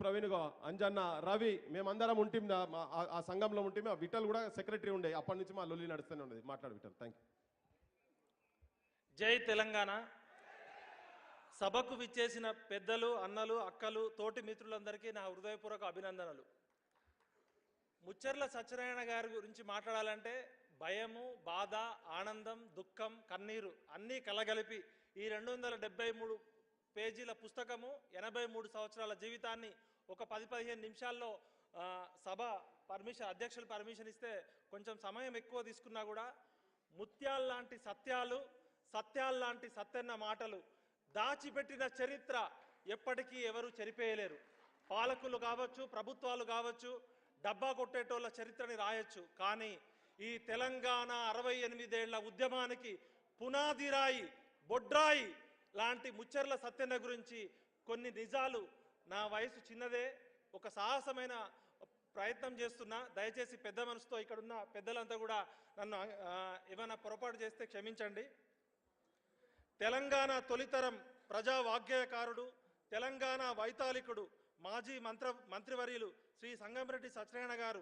ప్రవీణ్ అంజన్న రవి మేమందరం ఉంటిం ఆ సంఘంలో ఉంటే ఆ విఠల్ కూడా సెక్రటరీ ఉండే అప్పటి నుంచి మా లొల్లి నడుస్తూనే ఉండేది మాట్లాడు విఠల్ థ్యాంక్ యూ జై తెలంగాణ సభకు విచ్చేసిన పెద్దలు అన్నలు అక్కలు తోటి మిత్రులందరికీ నా హృదయపూర్వక అభినందనలు ముచ్చెర్ల సత్యనారాయణ గారి గురించి మాట్లాడాలంటే భయము బాధ ఆనందం దుఃఖం కన్నీరు అన్నీ కలగలిపి ఈ 273 పేజీల పుస్తకము 83 సంవత్సరాల జీవితాన్ని ఒక 10-15 నిమిషాల్లో సభ పర్మిషన్ అధ్యక్షులు పర్మిషన్ ఇస్తే కొంచెం సమయం ఎక్కువ తీసుకున్నా కూడా ముత్యాల్లాంటి సత్యాలు సత్యాల్లాంటి సత్యన్న మాటలు దాచిపెట్టిన చరిత్ర ఎప్పటికీ ఎవరు చెరిపేయలేరు పాలకులు కావచ్చు ప్రభుత్వాలు కావచ్చు డబ్బా కొట్టేటోళ్ళ చరిత్రని రాయొచ్చు కానీ ఈ తెలంగాణ 68 ఏళ్ల ఉద్యమానికి పునాదిరాయి బొడ్రాయి లాంటి ముచ్చెర్ల సత్యన్న గురించి కొన్ని నిజాలు నా వయసు చిన్నదే ఒక సాహసమైన ప్రయత్నం చేస్తున్నా దయచేసి పెద్ద మనసుతో ఇక్కడున్న పెద్దలంతా కూడా నన్ను ఏమైనా పొరపాటు చేస్తే క్షమించండి తెలంగాణ తొలితరం ప్రజా వాగ్గేయకారుడు తెలంగాణ వైతాళికుడు మాజీ మంత్రివర్యులు శ్రీ సంగంరెడ్డి సత్యనారాయణ గారు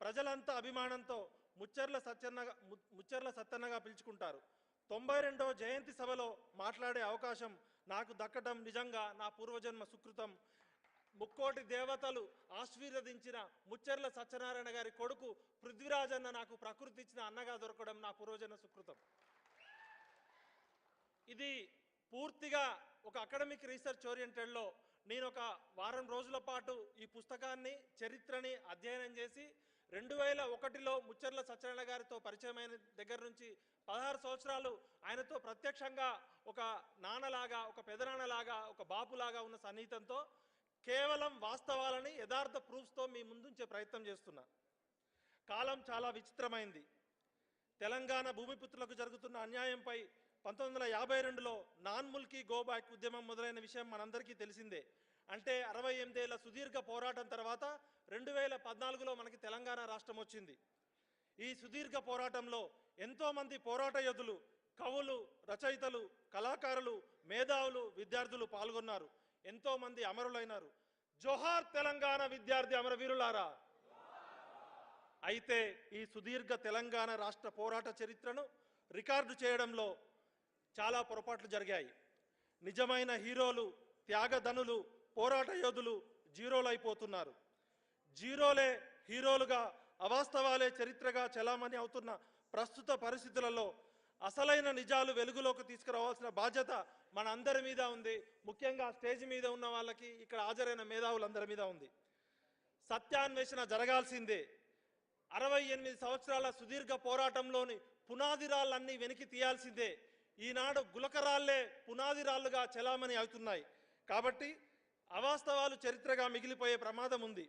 ప్రజలంతా అభిమానంతో ముచ్చెర్ల సత్యన్నగా పిలుచుకుంటారు 92వ జయంతి సభలో మాట్లాడే అవకాశం నాకు దక్కడం నిజంగా నా పూర్వజన్మ సుకృతం ముక్కోటి దేవతలు ఆశీర్వదించిన ముచ్చెర్ల సత్యనారాయణ గారి కొడుకు పృథ్వీరాజన్న నాకు ప్రకృతి ఇచ్చిన అన్నగా దొరకడం నా పూర్వజన్మ సుకృతం ఇది పూర్తిగా ఒక అకాడమిక్ రీసెర్చ్ ఓరియంటెడ్లో నేను ఒక వారం రోజుల పాటు ఈ పుస్తకాన్ని చరిత్రని అధ్యయనం చేసి 2001లో ముచ్చెర్ల సత్యనారాయణ గారితో పరిచయమైన దగ్గర నుంచి 16 సంవత్సరాలు ఆయనతో ప్రత్యక్షంగా ఒక నాన్నలాగా ఒక పెదనాన్నలాగా ఒక బాపులాగా ఉన్న సన్నిహితంతో కేవలం వాస్తవాలని యథార్థ ప్రూఫ్స్తో మీ ముందుంచే ప్రయత్నం చేస్తున్నా కాలం చాలా విచిత్రమైంది తెలంగాణ భూమిపుత్రులకు జరుగుతున్న అన్యాయంపై 1952లో నాన్ ముల్కీ గో బ్యాక్ ఉద్యమం మొదలైన విషయం మనందరికీ తెలిసిందే అంటే 68 ఏళ్ల సుదీర్ఘ పోరాటం తర్వాత 2014లో మనకి తెలంగాణ రాష్ట్రం వచ్చింది ఈ సుదీర్ఘ పోరాటంలో ఎంతోమంది పోరాట యోధులు కవులు రచయితలు కళాకారులు మేధావులు విద్యార్థులు పాల్గొన్నారు ఎంతోమంది అమరులైనారు జోహార్ తెలంగాణ విద్యార్థి అమరవీరులారా అయితే ఈ సుదీర్ఘ తెలంగాణ రాష్ట్ర పోరాట చరిత్రను రికార్డు చేయడంలో చాలా పొరపాట్లు జరిగాయి నిజమైన హీరోలు త్యాగధనులు పోరాట యోధులు జీరోలు అయిపోతున్నారు జీరోలే హీరోలుగా అవాస్తవాలే చరిత్రగా చలామణి అవుతున్న ప్రస్తుత పరిస్థితులలో అసలైన నిజాలు వెలుగులోకి తీసుకురావాల్సిన బాధ్యత మన అందరి మీద ఉంది ముఖ్యంగా స్టేజ్ మీద ఉన్న వాళ్ళకి ఇక్కడ హాజరైన మేధావులందరి మీద ఉంది సత్యాన్వేషణ జరగాల్సిందే 68 సంవత్సరాల సుదీర్ఘ పోరాటంలోని పునాదిరాళ్ళన్నీ వెనక్కి తీయాల్సిందే ఈనాడు గులకరాళ్లే పునాదిరాళ్లుగా చలామణి అవుతున్నాయి కాబట్టి అవాస్తవాలు చరిత్రగా మిగిలిపోయే ప్రమాదం ఉంది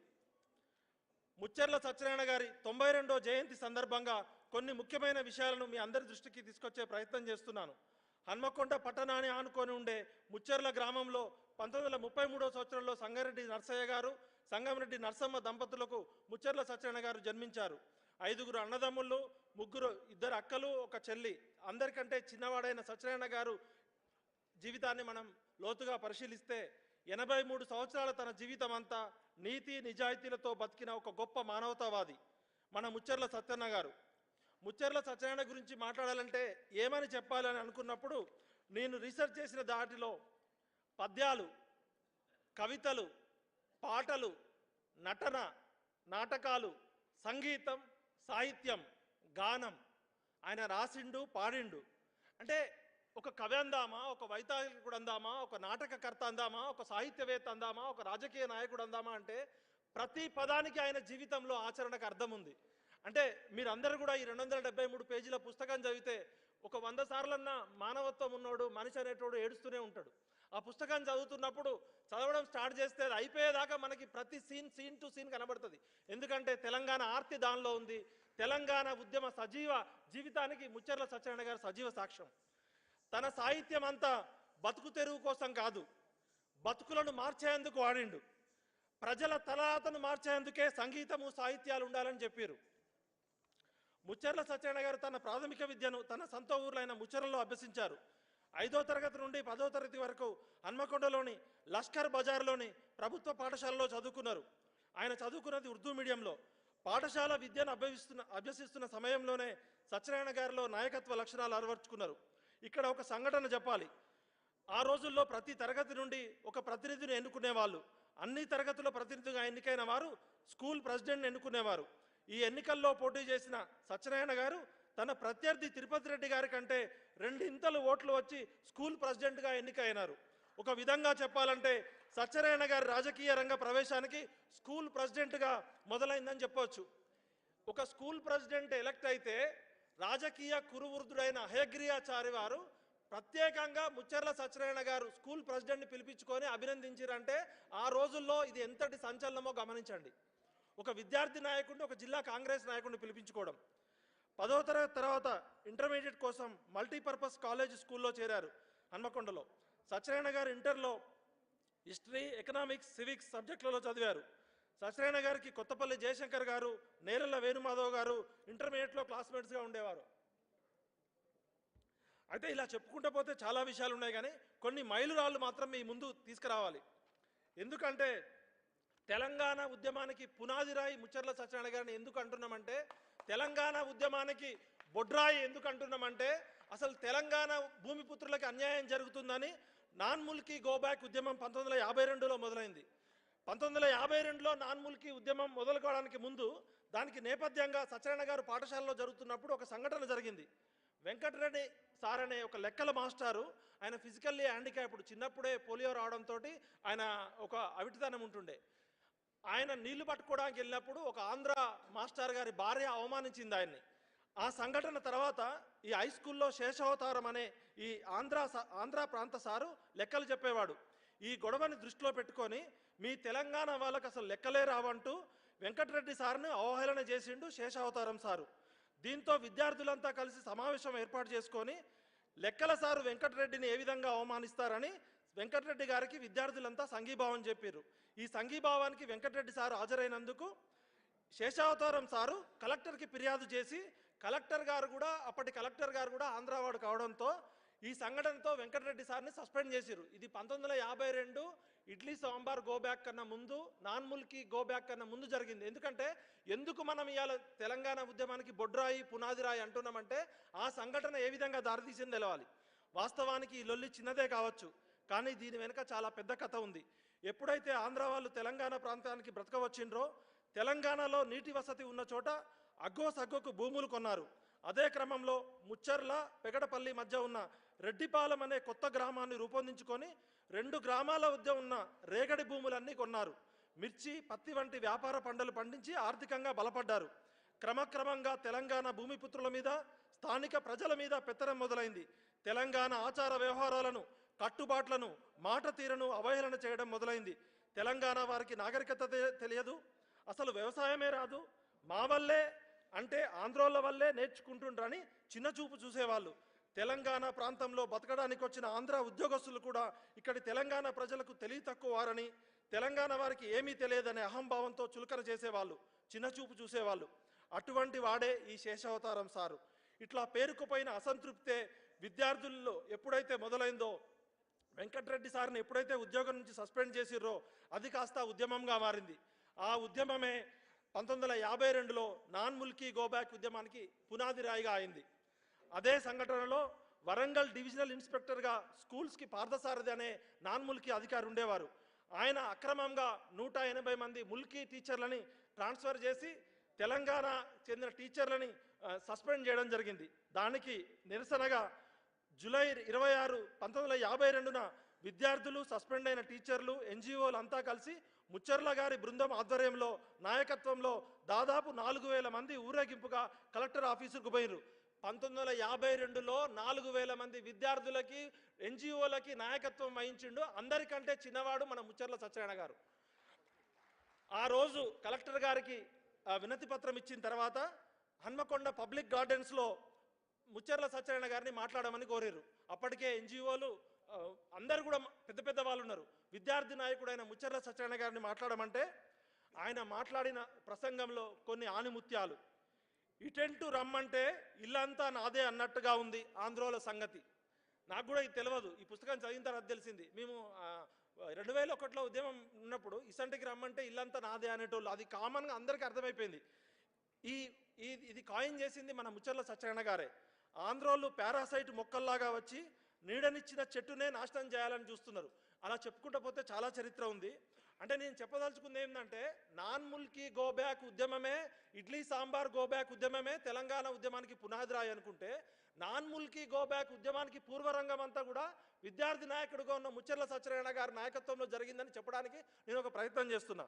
ముచ్చెర్ల సత్యనారాయణ గారి 92వ జయంతి సందర్భంగా కొన్ని ముఖ్యమైన విషయాలను మీ అందరి దృష్టికి తీసుకొచ్చే ప్రయత్నం చేస్తున్నాను హన్మకొండ పట్టణాన్ని ఆనుకొని ఉండే ముచ్చెర్ల గ్రామంలో 1933వ సంవత్సరంలో సంగారెడ్డి నర్సయ్య గారు సంగంరెడ్డి నర్సమ్మ దంపతులకు ముచ్చెర్ల సత్యనారాయణ గారు జన్మించారు 5 అన్నదమ్ముళ్ళు 2 అక్కలు ఒక చెల్లి అందరికంటే చిన్నవాడైన సత్యనారాయణ గారు జీవితాన్ని మనం లోతుగా పరిశీలిస్తే 83 సంవత్సరాల తన జీవితం అంతా నీతి నిజాయితీలతో బతికిన ఒక గొప్ప మానవతావాది మన ముచ్చెర్ల సత్యన్న గారు ముచ్చెర్ల సత్యనారాయణ గురించి మాట్లాడాలంటే ఏమని చెప్పాలని అనుకున్నప్పుడు నేను రీసెర్చ్ చేసిన దాటిలో పద్యాలు కవితలు పాటలు నటన నాటకాలు సంగీతం సాహిత్యం గానం ఆయన రాసిండు పాడిండు అంటే ఒక కవి అందామా ఒక వైతాళికుడు అందామా ఒక నాటకకర్త అందామా ఒక సాహిత్యవేత్త అందామా ఒక రాజకీయ నాయకుడు అందామా అంటే ప్రతి పదానికి ఆయన జీవితంలో ఆచరణకు అర్థం ఉంది అంటే మీరందరూ కూడా ఈ 273 పేజీల పుస్తకం చదివితే ఒక 100 సార్లన్నా మానవత్వం ఉన్నోడు మనిషి అనేటోడు ఏడుస్తూనే ఉంటాడు ఆ పుస్తకం చదువుతున్నప్పుడు చదవడం స్టార్ట్ చేస్తే అది అయిపోయేదాకా మనకి ప్రతి సీన్ టు సీన్ కనబడుతుంది ఎందుకంటే తెలంగాణ ఆర్తి దానిలో ఉంది తెలంగాణ ఉద్యమ సజీవ జీవితానికి ముచ్చెర్ల సత్యనారాయణ గారు సజీవ సాక్ష్యం తన సాహిత్యం అంతా బతుకు తెరువు కోసం కాదు బతుకులను మార్చేందుకు వాడిండు ప్రజల తలరాతను మార్చేందుకే సంగీతము సాహిత్యాలు ఉండాలని చెప్పారు ముచ్చెర్ల సత్యనారాయణ గారు తన ప్రాథమిక విద్యను తన సొంత ఊర్లైన ముచ్చెర్లలో అభ్యసించారు 5వ తరగతి నుండి 10వ తరగతి వరకు హన్మకొండలోని లష్కర్ బజార్లోని ప్రభుత్వ పాఠశాలలో చదువుకున్నారు. ఆయన చదువుకున్నది ఉర్దూ మీడియంలో. పాఠశాల విద్యను అభ్యసిస్తున్న సమయంలోనే సత్యనారాయణ గారిలో నాయకత్వ లక్షణాలు అలవర్చుకున్నారు. ఇక్కడ ఒక సంఘటన చెప్పాలి. ఆ రోజుల్లో ప్రతి తరగతి నుండి ఒక ప్రతినిధిని ఎన్నుకునేవాళ్ళు. అన్ని తరగతుల ప్రతినిధిగా ఎన్నికైన వారు స్కూల్ ప్రెసిడెంట్ని ఎన్నుకునేవారు. ఈ ఎన్నికల్లో పోటీ చేసిన సత్యనారాయణ గారు తన ప్రత్యర్థి తిరుపతి రెడ్డి గారి కంటే 2 ఓట్లు వచ్చి స్కూల్ ప్రెసిడెంట్గా ఎన్నికైనారు. ఒక విధంగా చెప్పాలంటే సత్యనారాయణ గారి రాజకీయ రంగ ప్రవేశానికి స్కూల్ ప్రెసిడెంట్గా మొదలైందని చెప్పవచ్చు. ఒక స్కూల్ ప్రెసిడెంట్ ఎలక్ట్ అయితే రాజకీయ కురువృద్ధుడైన హయగ్రీయాచారి వారు ప్రత్యేకంగా ముచ్చర్ల సత్యనారాయణ గారు స్కూల్ ప్రెసిడెంట్ని పిలిపించుకొని అభినందించారంటే ఆ రోజుల్లో ఇది ఎంతటి సంచలనమో గమనించండి. ఒక విద్యార్థి నాయకుడిని, ఒక జిల్లా కాంగ్రెస్ నాయకుడిని పిలిపించుకోవడం. 10వ తరగతి తర్వాత ఇంటర్మీడియట్ కోసం మల్టీపర్పస్ కాలేజ్ స్కూల్లో చేరారు హన్మకొండలో. సత్యనారాయణ గారు ఇంటర్లో హిస్టరీ, ఎకనామిక్స్, సివిక్స్ సబ్జెక్టులలో చదివారు. సత్యనారాయణ గారికి కొత్తపల్లి జయశంకర్ గారు, నేరెళ్ల వేణుమాధవ్ గారు ఇంటర్మీడియట్లో క్లాస్మేట్స్గా ఉండేవారు. అయితే ఇలా చెప్పుకుంటూ పోతే చాలా విషయాలు ఉన్నాయి, కానీ కొన్ని మైలురాళ్ళు మాత్రం మీ ముందు తీసుకురావాలి. ఎందుకంటే తెలంగాణ ఉద్యమానికి పునాదిరాయి ముచ్చర్ల సత్యనారాయణ గారిని ఎందుకు అంటున్నామంటే, తెలంగాణ ఉద్యమానికి బొడ్రాయి ఎందుకు అంటున్నామంటే, అసలు తెలంగాణ భూమిపుత్రులకు అన్యాయం జరుగుతుందని నాన్ ముల్కీ గోబ్యాక్ ఉద్యమం 1952లో మొదలైంది. 1952లో నాన్ ముల్కీ ఉద్యమం మొదలుకోవడానికి ముందు దానికి నేపథ్యంగా సత్యనారాయణ గారు పాఠశాలలో జరుగుతున్నప్పుడు ఒక సంఘటన జరిగింది. వెంకటరెడ్డి సార్ అనే ఒక లెక్కల మాస్టారు, ఆయన ఫిజికల్లీ హ్యాండిక్యాప్డ్, చిన్నప్పుడే పోలియో రావడంతో ఆయన ఒక అవిటితనం ఉంటుండే. ఆయన నీళ్లు పట్టుకోవడానికి వెళ్ళినప్పుడు ఒక ఆంధ్ర మాస్టర్ గారి భార్య అవమానించింది ఆయన్ని. ఆ సంఘటన తర్వాత ఈ హై స్కూల్లో శేషావతారం అనే ఈ ఆంధ్ర ప్రాంత సారు లెక్కలు చెప్పేవాడు. ఈ గొడవని దృష్టిలో పెట్టుకొని మీ తెలంగాణ వాళ్ళకు అసలు లెక్కలే రావంటూ వెంకటరెడ్డి సార్ను అవహేళన చేసిండు శేషావతారం సారు. దీంతో విద్యార్థులంతా కలిసి సమావేశం ఏర్పాటు చేసుకొని లెక్కల సారు వెంకటరెడ్డిని ఏ విధంగా అవమానిస్తారని వెంకటరెడ్డి గారికి విద్యార్థులంతా సంఘీభావం చెప్పారు. ఈ సంఘీభావానికి వెంకటరెడ్డి సారు హాజరైనందుకు శేషావతారం సారు కలెక్టర్కి ఫిర్యాదు చేసి అప్పటి కలెక్టర్ గారు కూడా ఆంధ్రావాడు కావడంతో ఈ సంఘటనతో వెంకటరెడ్డి సార్ని సస్పెండ్ చేశారు. ఇది 1952 ఇడ్లీ సాంబార్ గోబ్యాక్ కన్నా ముందు, నాన్ ముల్కీ గోబ్యాక్ కన్నా ముందు జరిగింది. ఎందుకు మనం ఇవాళ తెలంగాణ ఉద్యమానికి బొడ్రాయి పునాదిరాయి అంటున్నామంటే ఆ సంఘటన ఏ విధంగా దారితీసింది తెలవాలి. వాస్తవానికి ఈ లొల్లి చిన్నదే కావచ్చు, కానీ దీని వెనుక చాలా పెద్ద కథ ఉంది. ఎప్పుడైతే ఆంధ్ర వాళ్ళు తెలంగాణ ప్రాంతానికి బ్రతకవచ్చిండ్రో, తెలంగాణలో నీటి వసతి ఉన్న చోట అగ్గోకు భూములు కొన్నారు. అదే క్రమంలో ముచ్చర్ల, పెగడపల్లి మధ్య ఉన్న రెడ్డిపాలెం అనే కొత్త గ్రామాన్ని రూపొందించుకొని 2 గ్రామాల మధ్య ఉన్న రేగడి భూములన్నీ కొన్నారు. మిర్చి, పత్తి వంటి వ్యాపార పంటలు పండించి ఆర్థికంగా బలపడ్డారు. క్రమక్రమంగా తెలంగాణ భూమిపుత్రుల మీద, స్థానిక ప్రజల మీద పెత్తనం మొదలైంది. తెలంగాణ ఆచార వ్యవహారాలను, కట్టుబాట్లను, మాట తీరును అవహేళన చేయడం మొదలైంది. తెలంగాణ వారికి నాగరికత తెలియదు, అసలు వ్యవసాయమే రాదు, మా వల్లే అంటే ఆంధ్రోళ్ళ వల్లే నేర్చుకుంటుండ్రని చిన్నచూపు చూసేవాళ్ళు. తెలంగాణ ప్రాంతంలో బతకడానికి వచ్చిన ఆంధ్ర ఉద్యోగస్తులు కూడా ఇక్కడి తెలంగాణ ప్రజలకు తెలివి తక్కువ వారని, తెలంగాణ వారికి ఏమీ తెలియదనే అహంభావంతో చులకన చేసేవాళ్ళు, చిన్నచూపు చూసేవాళ్ళు. అటువంటి వాడే ఈ శేషావతారం సారు. ఇట్లా పేరుకుపోయిన అసంతృప్తే విద్యార్థుల్లో ఎప్పుడైతే మొదలైందో, వెంకటరెడ్డి సార్ని ఎప్పుడైతే ఉద్యోగం నుంచి సస్పెండ్ చేసిర్రో అది కాస్త ఉద్యమంగా మారింది. ఆ ఉద్యమమే 1952లో నాన్ ముల్కీ గోబ్యాక్ ఉద్యమానికి పునాది రాయిగా అయింది. అదే సంఘటనలో వరంగల్ డివిజనల్ ఇన్స్పెక్టర్గా స్కూల్స్కి పార్థసారథి అనే నాన్ ముల్కీ అధికారి ఉండేవారు. ఆయన అక్రమంగా 180 మంది ముల్కీ టీచర్లని ట్రాన్స్ఫర్ చేసి తెలంగాణ చెందిన టీచర్లని సస్పెండ్ చేయడం జరిగింది. దానికి నిరసనగా జూలై 26, 1952న విద్యార్థులు, సస్పెండ్ అయిన టీచర్లు, ఎన్జిఓలు అంతా కలిసి ముచ్చర్ల గారి బృందం ఆధ్వర్యంలో, నాయకత్వంలో దాదాపు 4000 మంది ఊరేగింపుగా కలెక్టర్ ఆఫీసుకు పోయినారు. 1952లో 4000 మంది విద్యార్థులకి, ఎన్జిఓలకి నాయకత్వం వహించిండు. అందరికంటే చిన్నవాడు మన ముచ్చర్ల సత్యనారాయణ గారు. ఆ రోజు కలెక్టర్ గారికి వినతి పత్రం ఇచ్చిన తర్వాత హన్మకొండ పబ్లిక్ గార్డెన్స్లో ముచ్చర్ల సత్యనారాయణ గారిని మాట్లాడమని కోరారు. అప్పటికే ఎన్జిఓలు అందరు కూడా పెద్ద వాళ్ళు ఉన్నారు. విద్యార్థి నాయకుడైన ముచ్చర్ల సత్యనారాయణ గారిని మాట్లాడమంటే ఆయన మాట్లాడిన ప్రసంగంలో కొన్ని ఆనిముత్యాలు. ఇటెంటు రమ్మంటే ఇల్లంతా నాదే అన్నట్టుగా ఉంది ఆంధ్రోల సంగతి. నాకు కూడా ఇది తెలియదు, ఈ పుస్తకం చదివిన తర్వాత తెలిసింది. మేము 2001లో ఉద్యమం ఉన్నప్పుడు ఇసంటికి రమ్మంటే ఇల్లంతా నాదే అనేటోళ్ళు, అది కామన్గా అందరికీ అర్థమైపోయింది. ఇది కాయిన్ చేసింది మన ముచ్చర్ల సత్యనారాయణ గారే. ఆంధ్రోళ్ళు పారాసైట్ మొక్కల్లాగా వచ్చి నీడనిచ్చిన చెట్టునే నాశనం చేయాలని చూస్తున్నారు. అలా చెప్పుకుంటూ పోతే చాలా చరిత్ర ఉంది. అంటే నేను చెప్పదలుచుకుంది ఏంటంటే, నాన్ ముల్కీ గో బ్యాక్ ఉద్యమమే, ఇడ్లీ సాంబార్ గో బ్యాక్ ఉద్యమమే తెలంగాణ ఉద్యమానికి పునాదిరాయి అనుకుంటే, నాన్ ముల్కీ గో బ్యాక్ ఉద్యమానికి పూర్వరంగం అంతా కూడా విద్యార్థి నాయకుడిగా ఉన్న ముచ్చర్ల సత్యనారాయణ గారి నాయకత్వంలో జరిగిందని చెప్పడానికి నేను ఒక ప్రయత్నం చేస్తున్నా.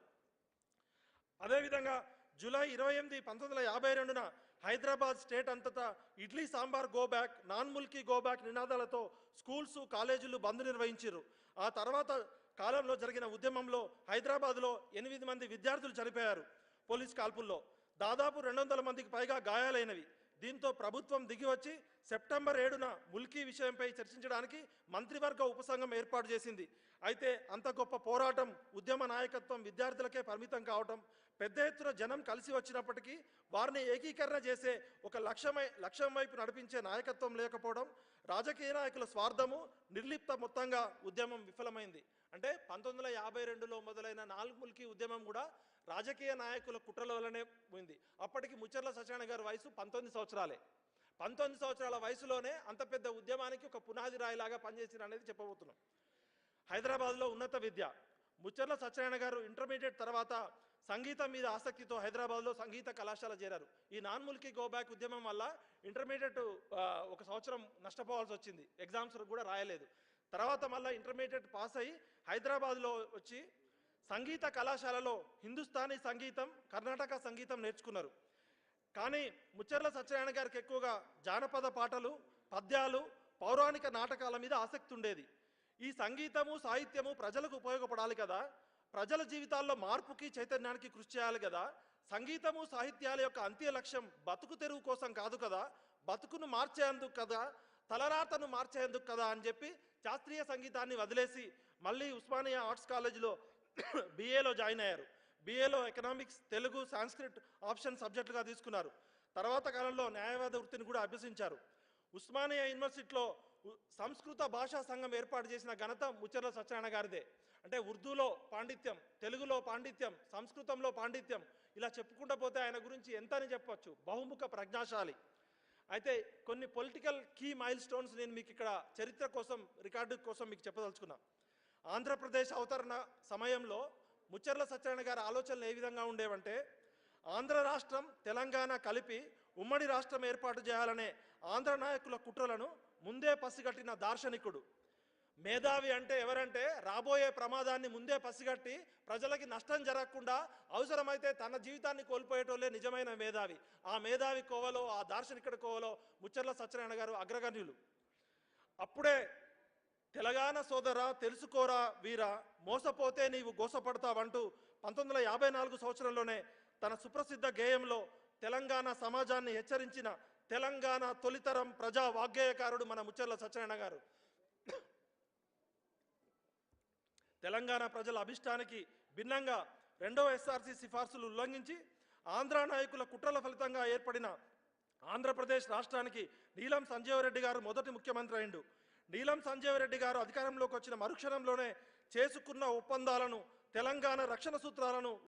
అదేవిధంగా జూలై 28, 1952న హైదరాబాద్ స్టేట్ అంతటా idli sambar go back, non ముల్కీ గో బ్యాక్ నినాదాలతో స్కూల్స్, కాలేజీలు బంద్ నిర్వహించారు. ఆ తర్వాత కాలంలో జరిగిన ఉద్యమంలో హైదరాబాద్లో 8 మంది విద్యార్థులు చనిపోయారు పోలీస్ కాల్పుల్లో. దాదాపు 200 మందికి పైగా గాయాలైనవి. దీంతో ప్రభుత్వం దిగివచ్చి సెప్టెంబర్ 7న ముల్కీ విషయంపై చర్చించడానికి మంత్రివర్గ ఉపసంఘం ఏర్పాటు చేసింది. అయితే అంత గొప్ప పోరాటం, ఉద్యమ నాయకత్వం విద్యార్థులకే పరిమితం కావటం, పెద్ద ఎత్తున జనం కలిసి వచ్చినప్పటికీ వారిని ఏకీకరణ చేసే ఒక లక్ష్యం వైపు నడిపించే నాయకత్వం లేకపోవడం, రాజకీయ నాయకుల స్వార్థము, నిర్లిప్త మొత్తంగా ఉద్యమం విఫలమైంది. అంటే 1952లో మొదలైన నాలుగు ముల్కీ ఉద్యమం కూడా రాజకీయ నాయకుల కుట్రల వల్లనే పోయింది. అప్పటికి ముచ్చర్ల సత్యనారాయణ గారి వయసు 19 సంవత్సరాలే. 19 సంవత్సరాల వయసులోనే అంత పెద్ద ఉద్యమానికి ఒక పునాది రాయిలాగా పనిచేసిన అనేది చెప్పబోతున్నాం. హైదరాబాద్లో ఉన్నత విద్య. ముచ్చర్ల సత్యనారాయణ గారు ఇంటర్మీడియట్ తర్వాత సంగీతం మీద ఆసక్తితో హైదరాబాద్లో సంగీత కళాశాల చేరారు. ఈ నాన్ ముల్కీ గో బ్యాక్ ఉద్యమం వల్ల ఇంటర్మీడియట్ 1 సంవత్సరం నష్టపోవాల్సి వచ్చింది, ఎగ్జామ్స్ కూడా రాయలేదు. తర్వాత మళ్ళీ ఇంటర్మీడియట్ పాస్ అయ్యి హైదరాబాద్లో వచ్చి సంగీత కళాశాలలో హిందుస్థానీ సంగీతం, కర్ణాటక సంగీతం నేర్చుకున్నారు. కానీ ముచ్చర్ల సత్యనారాయణ గారికి ఎక్కువగా జానపద పాటలు, పద్యాలు, పౌరాణిక నాటకాల మీద ఆసక్తి ఉండేది. ఈ సంగీతము, సాహిత్యము ప్రజలకు ఉపయోగపడాలి కదా, ప్రజల జీవితాల్లో మార్పుకి, చైతన్యానికి కృషి చేయాలి కదా, సంగీతము, సాహిత్యాల యొక్క అంత్య లక్ష్యం బతుకు తెరువు కోసం కాదు కదా, బతుకును మార్చేందుకు కదా, తలరాతను మార్చేందుకు కదా అని చెప్పి శాస్త్రీయ సంగీతాన్ని వదిలేసి మళ్ళీ ఉస్మానియా ఆర్ట్స్ కాలేజీలో BAలో జాయిన్ అయ్యారు. BAలో ఎకనామిక్స్, తెలుగు, సాంస్క్రిట్ ఆప్షన్ సబ్జెక్టుగా తీసుకున్నారు. తర్వాత కాలంలో న్యాయవాద వృత్తిని కూడా అభ్యసించారు. ఉస్మానియా యూనివర్సిటీలో సంస్కృత భాషా సంఘం ఏర్పాటు చేసిన ఘనత ముచ్చర్ల సత్యనారాయణ గారిదే. అంటే ఉర్దూలో పాండిత్యం, తెలుగులో పాండిత్యం, సంస్కృతంలో పాండిత్యం, ఇలా చెప్పుకుంటూ పోతే ఆయన గురించి ఎంత అని చెప్పొచ్చు. బహుముఖ ప్రజ్ఞాశాలి. అయితే కొన్ని పొలిటికల్ కీ మైల్ స్టోన్స్ నేను మీకు ఇక్కడ చరిత్ర కోసం, రికార్డు కోసం మీకు చెప్పదలుచుకున్నా. ఆంధ్రప్రదేశ్ అవతరణ సమయంలో ముచ్చర్ల సత్యనారాయణ గారి ఆలోచనలు ఏ విధంగా ఉండేవంటే, ఆంధ్ర రాష్ట్రం, తెలంగాణ కలిపి ఉమ్మడి రాష్ట్రం ఏర్పాటు చేయాలనే ఆంధ్ర నాయకుల కుట్రలను ముందే పసిగట్టిన దార్శనికుడు. మేధావి అంటే ఎవరంటే, రాబోయే ప్రమాదాన్ని ముందే పసిగట్టి ప్రజలకి నష్టం జరగకుండా అవసరమైతే తన జీవితాన్ని కోల్పోయేటోళ్ళే నిజమైన మేధావి. ఆ మేధావి కోవలో, ఆ దార్శనికుడి కోవలో ముచ్చర్ల సత్యనారాయణ గారు అగ్రగణ్యులు. అప్పుడే తెలంగాణ సోదరా తెలుసుకోరా వీరా, మోసపోతే నీవు గోసపడతావంటూ 1954 సంవత్సరంలోనే తన సుప్రసిద్ధ గేయంలో తెలంగాణ సమాజాన్ని హెచ్చరించిన తెలంగాణ తొలితరం ప్రజా వాగ్గేయకారుడు మన ముచ్చర్ల సత్యనారాయణ గారు. తెలంగాణ ప్రజల అభిష్టానికి భిన్నంగా 2వ SRC సిఫార్సులు ఉల్లంఘించి ఆంధ్ర నాయకుల కుట్రల ఫలితంగా ఏర్పడిన ఆంధ్రప్రదేశ్ రాష్ట్రానికి నీలం సంజీవరెడ్డి గారు మొదటి ముఖ్యమంత్రి అయిండు. నీలం సంజీవరెడ్డి గారు అధికారంలోకి వచ్చిన మరుక్షణంలోనే చేసుకున్న ఒప్పందాలను, తెలంగాణ రక్షణ సూత్రాలను